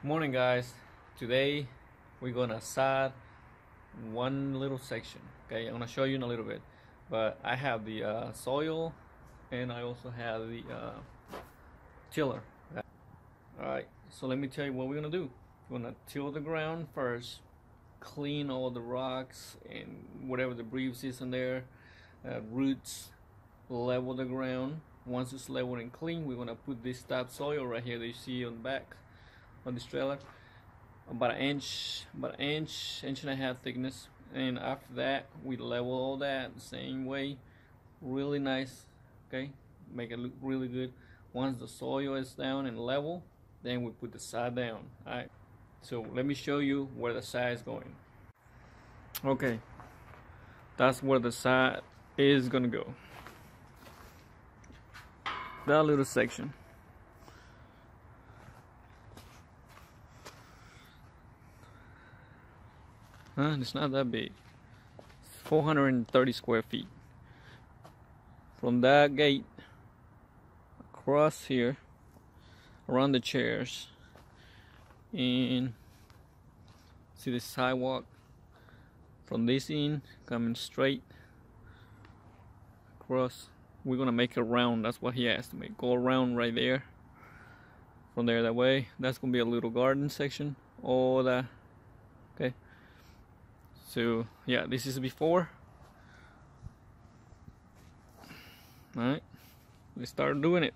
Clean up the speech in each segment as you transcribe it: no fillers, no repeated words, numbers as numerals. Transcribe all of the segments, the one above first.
Morning, guys. Today we're gonna sod one little section. Okay, I'm gonna show you in a little bit, but I have the soil and I also have the tiller. All right, so let me tell you what we're gonna do. We're gonna till the ground first, clean all the rocks and whatever debris is in there, roots, level the ground. Once it's leveled and clean, we're gonna put this topsoil right here that you see on the back on this trailer, about an inch, inch and a half thickness. And after that, we level all that the same way, really nice. Okay, make it look really good. Once the soil is down and level, then we put the sod down. All right, so let me show you where the sod is going. Okay, that's where the sod is gonna go, that little section. It's not that big. It's 430 square feet. From that gate across here, around the chairs, and see the sidewalk. From this end, coming straight across. We're gonna make it round. That's what he asked me. Go around right there. From there that way. That's gonna be a little garden section. All that. Okay. So yeah, this is before. All right, let's start doing it.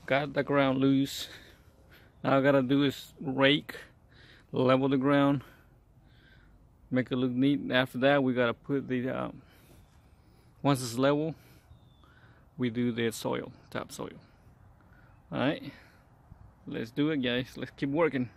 Got the ground loose. Now I gotta do is rake, level the ground, make it look neat. After that, we gotta put the once it's level, we do the soil, topsoil. All right, let's do it, guys. Let's keep working.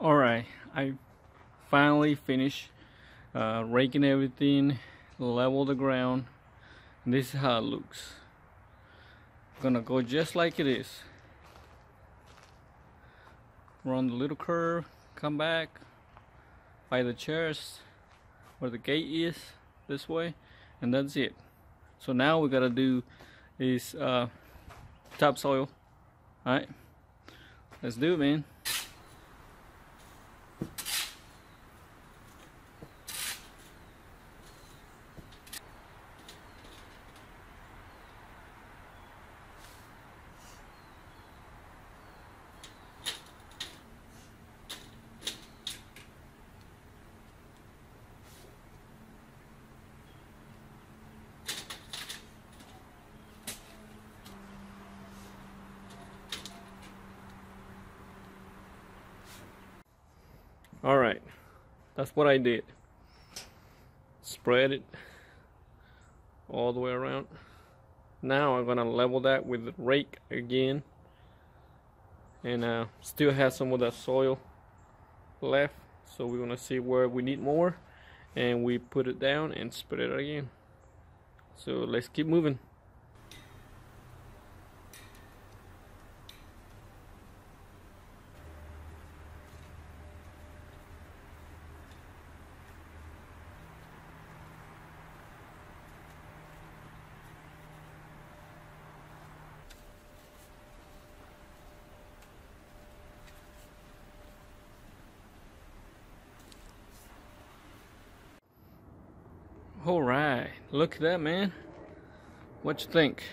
Alright, I finally finished raking everything, level the ground. And this is how it looks. Gonna go just like it is. Run the little curve, come back by the chairs where the gate is, this way, and that's it. So now we gotta do is topsoil. Alright, let's do it, man. Alright, that's what I did. Spread it all the way around. Now I'm gonna level that with the rake again and still has some of that soil left, so we're gonna see where we need more, and we put it down and spread it again. So let's keep moving. All right, look at that, man. What you think?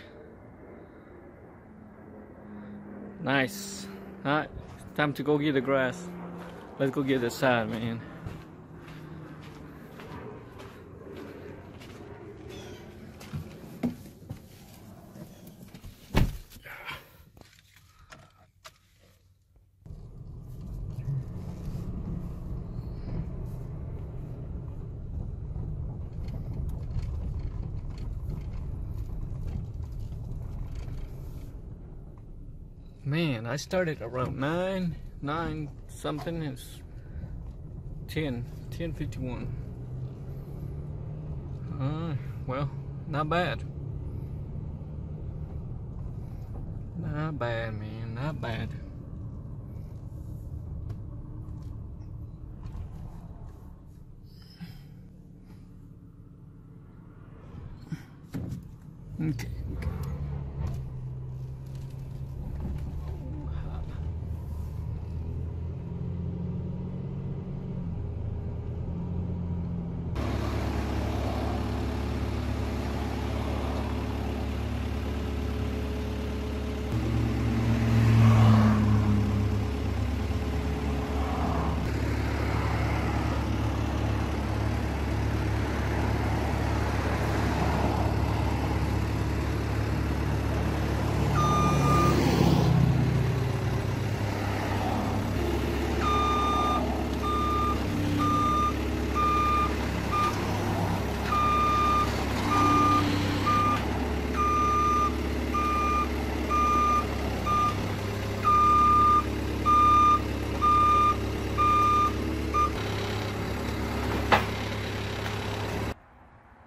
Nice. All right, time to go get the grass. Let's go get the side, man. Man, I started around 9 something. It's 10:51. Well, not bad. Not bad, man, not bad. Okay.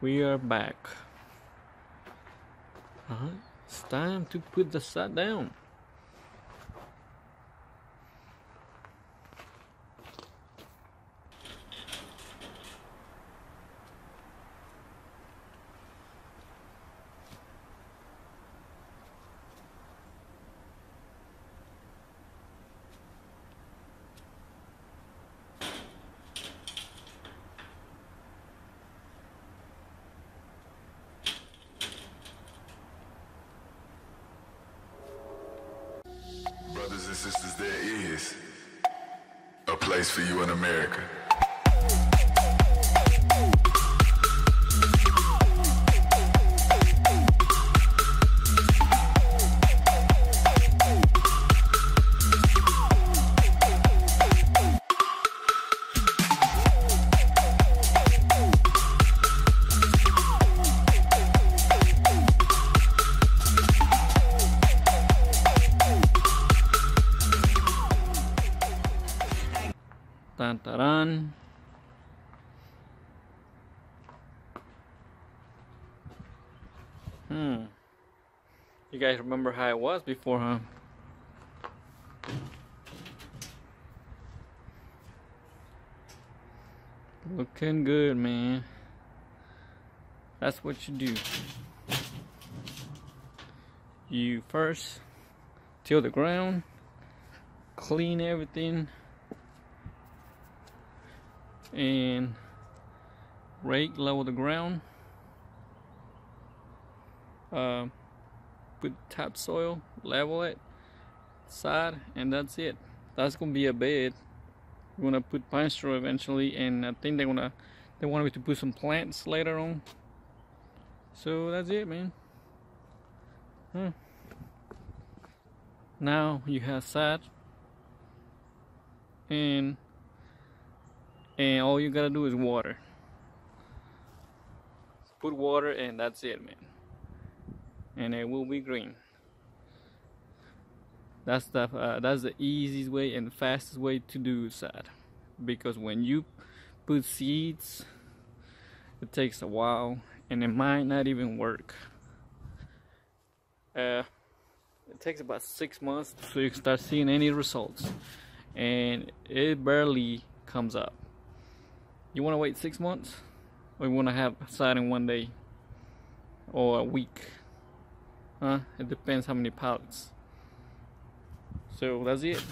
We are back. It's time to put the side down. Brothers and sisters, there is a place for you in America. Tantaran. You guys remember how it was before, huh? Looking good, man. That's what you do. You first till the ground, clean everything, and rake level the ground. Put topsoil, level it, side, and that's it. That's gonna be a bed. We're gonna put pine straw eventually, and I think they want me to put some plants later on. So that's it, man. Now you have side, and all you gotta do is water. Put water, and that's it, man. And it will be green. That's the easiest way and fastest way to do sod, because when you put seeds, it takes a while and it might not even work. It takes about 6 months so you can start seeing any results, and it barely comes up. You want to wait 6 months, or you want to have sod in 1 day or a week? It depends how many pallets. So that's it.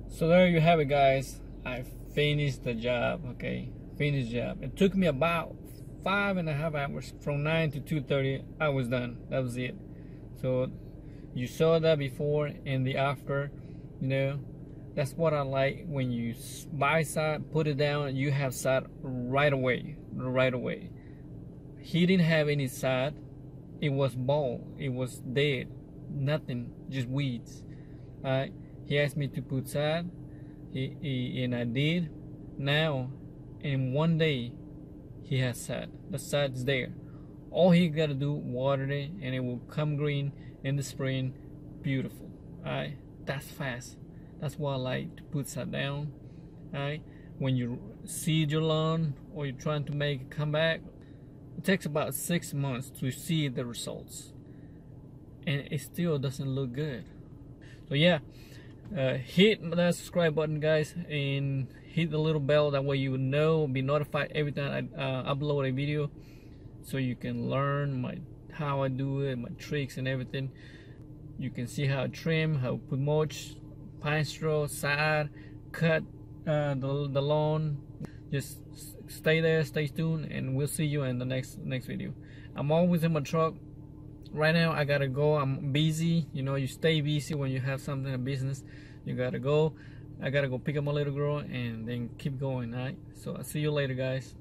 So there you have it, guys. I finished the job. Okay, finished job. It took me about 5.5 hours. From 9 to 2:30 I was done. That was it. So you saw that before and the after. You know, that's what I like. When you buy sod, put it down, you have sod right away. He didn't have any sod. It was bald. It was dead. Nothing, just weeds. He asked me to put sod, and I did. Now, in 1 day, he has sod. The sod's there. All he gotta do, water it, and it will come green in the spring. Beautiful. Alright, that's fast. That's why I like to put sod down. Alright, when you seed your lawn or you're trying to make it come back, it takes about 6 months to see the results, and it still doesn't look good. So yeah, hit that subscribe button, guys, and hit the little bell. That way you will know, be notified every time I upload a video, so you can learn how I do it, my tricks and everything. You can see how I trim, how I put mulch, pine straw, sod, cut the lawn. Just stay there, stay tuned, and we'll see you in the next video. I'm always in my truck. Right now I gotta go. I'm busy. You know, you stay busy when you have something, a business. You gotta go. I gotta go pick up my little girl and then keep going. Alright, so I'll see you later, guys.